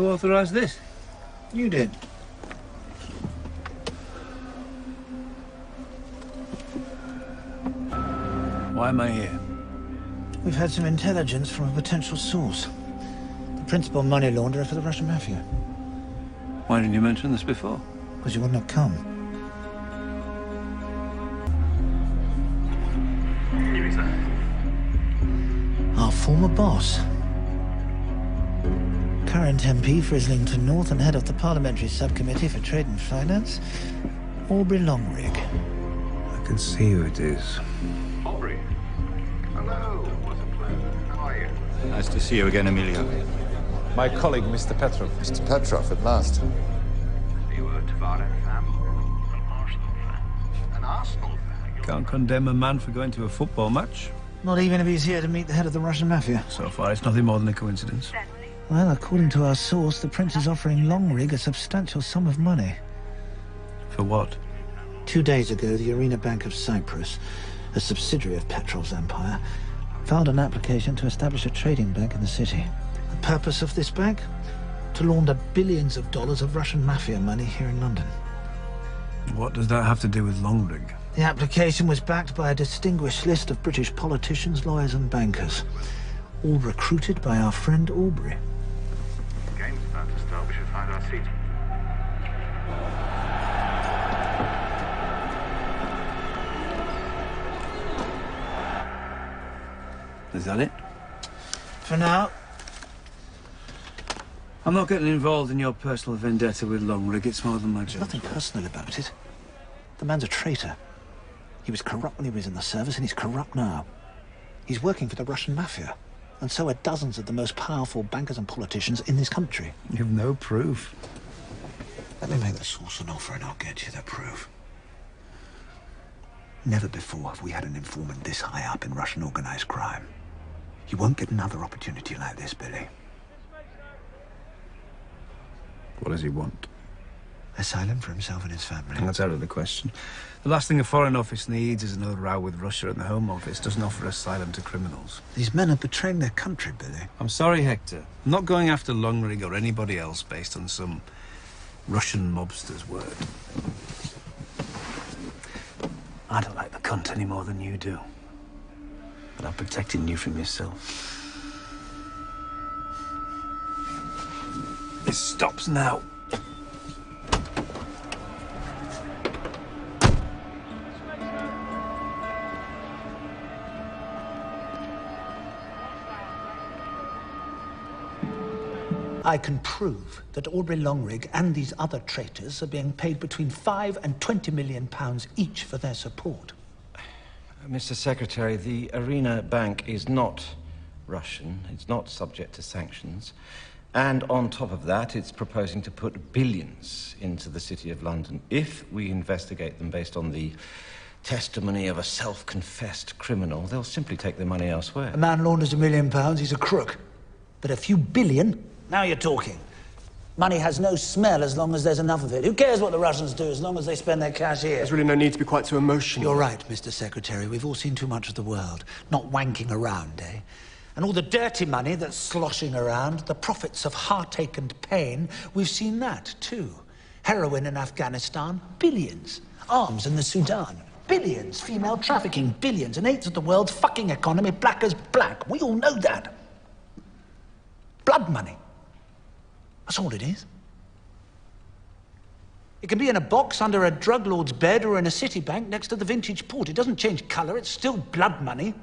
Who authorized this? You did. Why am I here? We've had some intelligence from a potential source. The principal money launderer for the Russian mafia. Why didn't you mention this before? Because you would not come. Our former boss. Current MP for Islington North and head of the Parliamentary Subcommittee for Trade and Finance, Aubrey Longrig. I can see who it is. Aubrey. Hello. What a pleasure. How are you? Nice to see you again, Emilio. My colleague, Mr. Petrov. Mr. Petrov, at last. Are you a Tavares fan? An Arsenal fan? An Arsenal fan? Can't condemn a man for going to a football match. Not even if he's here to meet the head of the Russian mafia. So far, it's nothing more than a coincidence. Well, according to our source, the prince is offering Longrig a substantial sum of money. For what? 2 days ago, the Arena Bank of Cyprus, a subsidiary of Petrov's empire, filed an application to establish a trading bank in the city. The purpose of this bank? To launder billions of dollars of Russian mafia money here in London. What does that have to do with Longrig? The application was backed by a distinguished list of British politicians, lawyers and bankers, all recruited by our friend Aubrey. The game's about to start. We should find our seats. Is that it? For now. I'm not getting involved in your personal vendetta with Longrig. It's more than my There's job. nothing personal about it. The man's a traitor. He was corrupt when he was in the service, and he's corrupt now. He's working for the Russian mafia, and so are dozens of the most powerful bankers and politicians in this country. You have no proof. Let me make the source an offer, and I'll get you the proof. Never before have we had an informant this high up in Russian organized crime. You won't get another opportunity like this, Billy. What does he want? Asylum for himself and his family. That's out of the question. The last thing a Foreign Office needs is another row with Russia, and the Home Office doesn't offer asylum to criminals. These men are betraying their country, Billy. I'm sorry, Hector. I'm not going after Longrig or anybody else based on some Russian mobster's word. I don't like the cunt any more than you do. But I'm protecting you from yourself. This stops now. I can prove that Aubrey Longrig and these other traitors are being paid between £5 and £20 million each for their support. Mr. Secretary, the Arena Bank is not Russian. It's not subject to sanctions. And on top of that, it's proposing to put billions into the City of London if we investigate them based on the testimony of a self-confessed criminal. They'll simply take their money elsewhere. A man launders £1 million, he's a crook. But a few billion? Now you're talking. Money has no smell as long as there's enough of it. Who cares what the Russians do as long as they spend their cash here? There's really no need to be quite so emotional. You're right, Mr. Secretary. We've all seen too much of the world. Not wanking around, eh? And all the dirty money that's sloshing around, the profits of heartache and pain, we've seen that, too. Heroin in Afghanistan, billions. Arms in the Sudan, billions. Female trafficking, billions. An eighth of the world's fucking economy, black as black. We all know that. Blood money. That's all it is. It can be in a box under a drug lord's bed or in a city bank next to the vintage port. It doesn't change colour, it's still blood money.